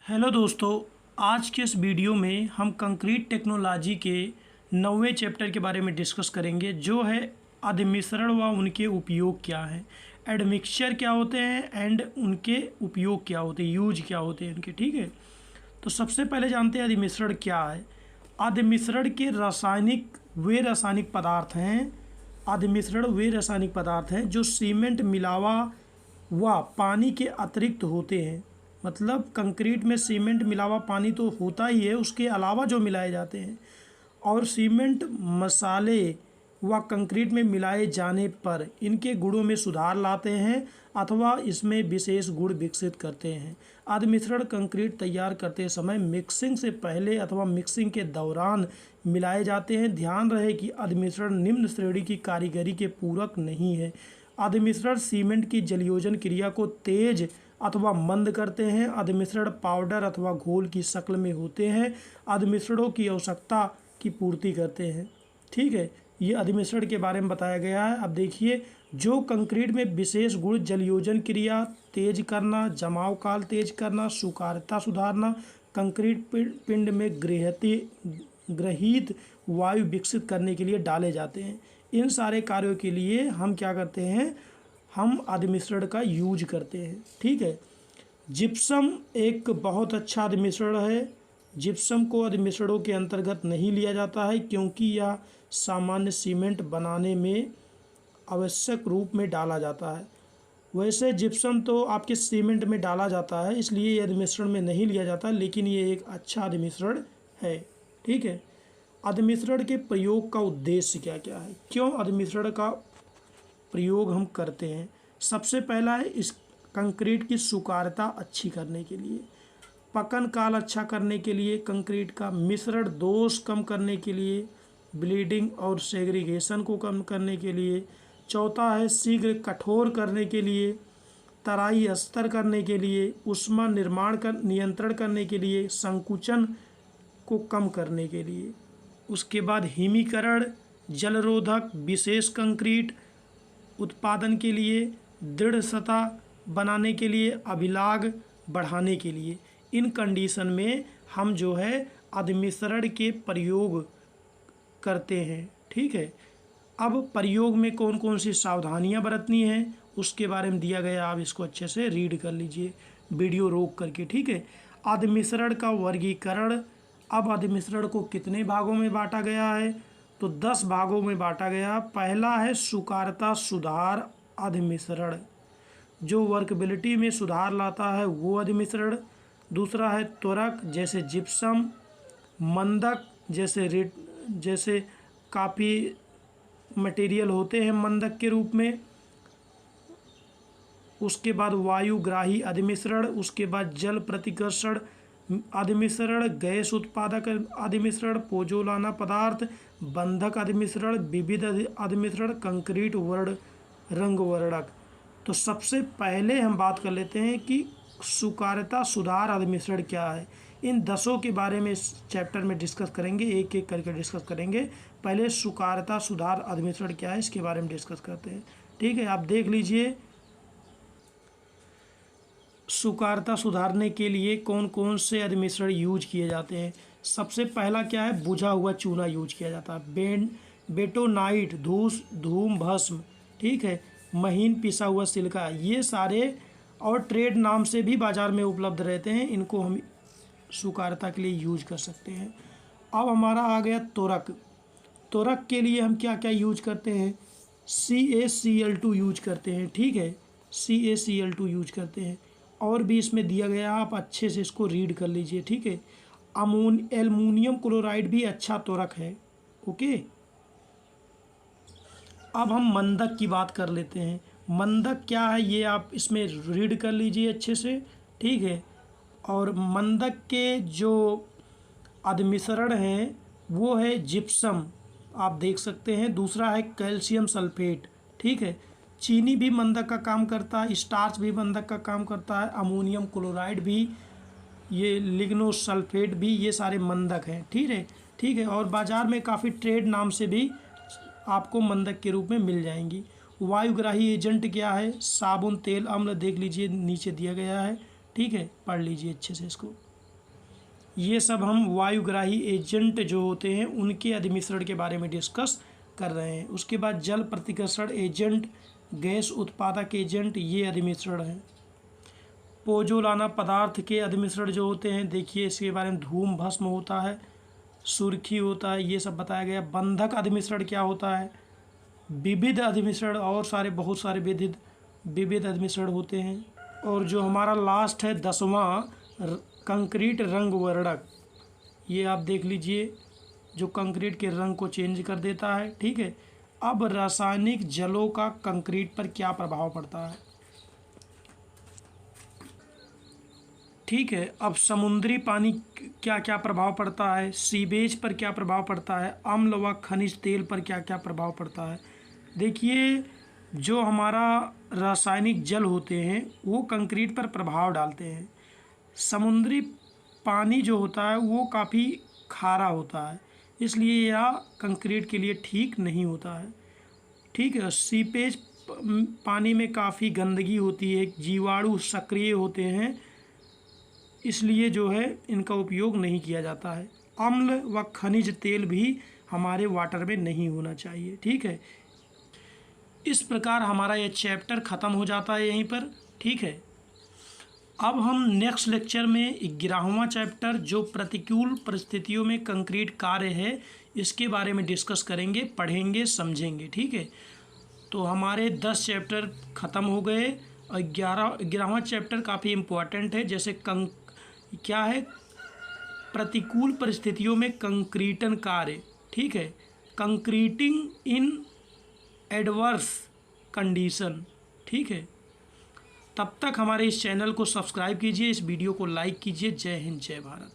Hello दोस्तों, आज के इस वीडियो में हम कंक्रीट टेक्नोलॉजी के 9वें चैप्टर के बारे में डिस्कस करेंगे, जो है अधिमिश्रण व उनके उपयोग क्या हैं। एडमिक्सचर क्या होते हैं एंड उनके उपयोग क्या होते हैं, यूज क्या होते हैं उनके। ठीक है, तो सबसे पहले जानते हैं अधिमिश्रण क्या है। अधिमिश्रण के रासायनिक पदार्थ हैं। अधिमिश्रण वे रासायनिक पदार्थ हैं जो सीमेंट मिलावा व पानी के अतिरिक्त होते हैं। मतलब कंक्रीट में सीमेंट मिलावा पानी तो होता ही है, उसके अलावा जो मिलाए जाते हैं, और सीमेंट मसाले व कंक्रीट में मिलाए जाने पर इनके गुणों में सुधार लाते हैं अथवा इसमें विशेष गुण विकसित करते हैं। अधिमिश्रण कंक्रीट तैयार करते समय मिक्सिंग से पहले अथवा मिक्सिंग के दौरान मिलाए जाते हैं। ध्यान रहे कि अधिमिश्रण निम्न श्रेणी की कारीगरी के पूरक नहीं है। अधिमिश्रण सीमेंट की जलयोजन क्रिया को तेज अथवा मंद करते हैं। अधिमिश्रण पाउडर अथवा घोल की शक्ल में होते हैं। अधिमिश्रणों की आवश्यकता की पूर्ति करते हैं। ठीक है, ये अधिमिश्रण के बारे में बताया गया है। अब देखिए, जो कंक्रीट में विशेष गुण जलयोजन क्रिया तेज करना, जमाव काल तेज करना, सुकार्यता सुधारना, कंक्रीट पिंड में ग्रहित वायु विकसित करने के लिए डाले जाते हैं। इन सारे कार्यों के लिए हम क्या करते हैं, हम अधिमिश्रण का यूज करते हैं। ठीक है, जिप्सम एक बहुत अच्छा अधिमिश्रण है। जिप्सम को अधिमिश्रणों के अंतर्गत नहीं लिया जाता है क्योंकि यह सामान्य सीमेंट बनाने में आवश्यक रूप में डाला जाता है। वैसे जिप्सम तो आपके सीमेंट में डाला जाता है, इसलिए ये अधिमिश्रण में नहीं लिया जाता, लेकिन ये एक अच्छा अधिमिश्रण है। ठीक है, अधिमिश्रण के प्रयोग का उद्देश्य क्या क्या है, क्यों अधिमिश्रण का प्रयोग हम करते हैं। सबसे पहला है इस कंक्रीट की सुकार्यता अच्छी करने के लिए, पकन काल अच्छा करने के लिए, कंक्रीट का मिश्रण दोष कम करने के लिए, ब्लीडिंग और सेग्रीगेशन को कम करने के लिए। चौथा है शीघ्र कठोर करने के लिए, तराई स्तर करने के लिए, ऊष्मा निर्माण का नियंत्रण करने के लिए, संकुचन को कम करने के लिए। उसके बाद हिमीकरण, जलरोधक, विशेष कंक्रीट उत्पादन के लिए, दृढ़ सतह बनाने के लिए, अभिलाग बढ़ाने के लिए। इन कंडीशन में हम जो है अधिमिश्रण के प्रयोग करते हैं। ठीक है, अब प्रयोग में कौन कौन सी सावधानियां बरतनी हैं उसके बारे में दिया गया, आप इसको अच्छे से रीड कर लीजिए वीडियो रोक करके। ठीक है, अधिमिश्रण का वर्गीकरण। अब अधिमिश्रण को कितने भागों में बांटा गया है, तो 10 भागों में बांटा गया। पहला है सुकार्यता सुधार अधिमिश्रण, जो वर्कबिलिटी में सुधार लाता है वो अधिमिश्रण। दूसरा है त्वरक, जैसे जिप्सम, मंदक, जैसे काफ़ी मटेरियल होते हैं मंदक के रूप में। उसके बाद वायुग्राही अधिमिश्रण, उसके बाद जल प्रतिकर्षण अधिमिश्रण, गैस उत्पादक अधिमिश्रण, पोजोलाना पदार्थ, बंधक अधिमिश्रण, विविध अधिमिश्रण, कंक्रीट रंग वर्णक। तो सबसे पहले हम बात कर लेते हैं कि सुकार्यता सुधार अधिमिश्रण क्या है। इन 10 के बारे में इस चैप्टर में डिस्कस करेंगे, एक एक करके डिस्कस करेंगे। पहले सुकार्यता सुधार अधिमिश्रण क्या है इसके बारे में डिस्कस करते हैं। ठीक है, आप देख लीजिए सुकार्यता सुधारने के लिए कौन कौन से अधिमिश्रण यूज किए जाते हैं। सबसे पहला क्या है, बुझा हुआ चूना यूज किया जाता है। बेटोनाइट, धूम भस्म, ठीक है, महीन पिसा हुआ सिलिका, ये सारे और ट्रेड नाम से भी बाज़ार में उपलब्ध रहते हैं, इनको हम सुकार्यता के लिए यूज कर सकते हैं। अब हमारा आ गया त्वरक। त्वरक के लिए हम क्या क्या यूज करते हैं, CaCl2 यूज करते हैं। ठीक है, CaCl2 यूज करते हैं। और भी इसमें दिया गया, आप अच्छे से इसको रीड कर लीजिए। ठीक है, एल्युमिनियम क्लोराइड भी अच्छा त्वरक है। ओके, अब हम मंदक की बात कर लेते हैं। मंदक क्या है ये आप इसमें रीड कर लीजिए अच्छे से। ठीक है, और मंदक के जो अधिमिश्रण हैं वो है जिप्सम, आप देख सकते हैं। दूसरा है कैल्शियम सल्फेट। ठीक है, चीनी भी मंदक का काम करता है, स्टार्च भी मंदक का काम करता है, अमोनियम क्लोराइड भी, ये लिग्नोसल्फेट भी, ये सारे मंदक हैं। ठीक है, और बाज़ार में काफ़ी ट्रेड नाम से भी आपको मंदक के रूप में मिल जाएंगी। वायुग्राही एजेंट क्या है, साबुन, तेल, अम्ल, देख लीजिए नीचे दिया गया है। ठीक है, पढ़ लीजिए अच्छे से इसको। ये सब हम वायुग्राही एजेंट जो होते हैं उनके अधिमिश्रण के बारे में डिस्कस कर रहे हैं। उसके बाद जल प्रतिकर्षण एजेंट, गैस उत्पादक एजेंट, ये अधिमिश्रण हैं। पोजोलाना पदार्थ के अधिमिश्रण जो होते हैं, देखिए इसके बारे में धूम भस्म होता है, सुर्खी होता है, ये सब बताया गया। बंधक अधिमिश्रण क्या होता है, विविध अधिमिश्रण और सारे बहुत सारे विविध अधिमिश्रण होते हैं। और जो हमारा लास्ट है 10वां कंक्रीट रंग वर्णक, ये आप देख लीजिए, जो कंक्रीट के रंग को चेंज कर देता है। ठीक है, अब रासायनिक जलों का कंक्रीट पर क्या प्रभाव पड़ता है। ठीक है, अब समुद्री पानी क्या क्या प्रभाव पड़ता है, सीवेज पर क्या प्रभाव पड़ता है, अम्ल व खनिज तेल पर क्या क्या प्रभाव पड़ता है। देखिए, जो हमारा रासायनिक जल होते हैं वो कंक्रीट पर प्रभाव डालते हैं। समुद्री पानी जो होता है वो काफ़ी खारा होता है, इसलिए यह कंक्रीट के लिए ठीक नहीं होता है। ठीक है, सीपेज पानी में काफ़ी गंदगी होती है, जीवाणु सक्रिय होते हैं, इसलिए जो है इनका उपयोग नहीं किया जाता है। अम्ल व खनिज तेल भी हमारे वाटर में नहीं होना चाहिए। ठीक है, इस प्रकार हमारा ये चैप्टर ख़त्म हो जाता है यहीं पर। ठीक है, अब हम नेक्स्ट लेक्चर में 11वां चैप्टर जो प्रतिकूल परिस्थितियों में कंक्रीट कार्य है इसके बारे में डिस्कस करेंगे, पढ़ेंगे, समझेंगे। ठीक है, तो हमारे 10 चैप्टर ख़त्म हो गए और 11वां चैप्टर काफ़ी इम्पोर्टेंट है। जैसे क्या है, प्रतिकूल परिस्थितियों में कंक्रीटन कार्य। ठीक है, कंक्रीटिंग इन एडवर्स कंडीशन। ठीक है, तब तक हमारे इस चैनल को सब्सक्राइब कीजिए, इस वीडियो को लाइक कीजिए। जय हिंद, जय भारत।